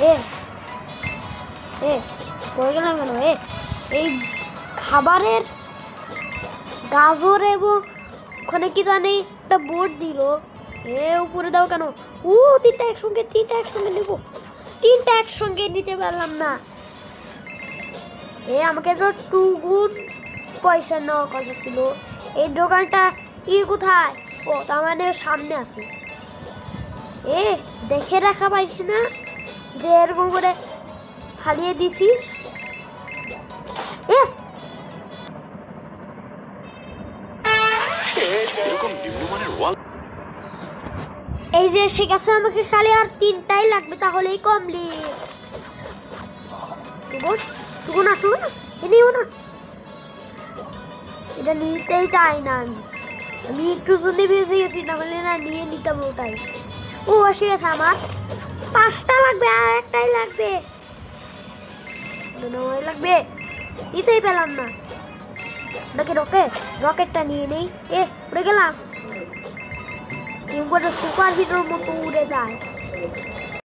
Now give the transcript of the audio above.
এ এ পড়ে গেলাম কেন? এই খাবারের গাজর এবং ওখানে কি জানি একটা বোর্ড দিল, উপরে দাও কেন? তিনটা একসঙ্গে নেব, তিনটা একসঙ্গে নিতে পারলাম না। আমাকে তো 2 গুণ পয়সা নেওয়ার কথা ছিল। এই দোকানটা কোথায়? তার মানে সামনে আছে। দেখে রাখা পাইছি না যে এরকম করে ফালিয়ে দিছিস। এই যে সে কাছে আমাকে খালি আর 3টাই লাগবে, তাহলেই কমপ্লিট। এটা নিতেই চাই না আমি একটু যদি বেঁচে গেছি, তাহলে না নিয়ে নিতাম ওটাই। এসে গেছে আমার 5টা লাগবে, আর একটাই লাগবে, নিতেই পেলাম না। ওটাকে রকেটটা নিয়ে নেই। উড়ে গেলাম, সুপার হিরোর মতো উড়ে যায়।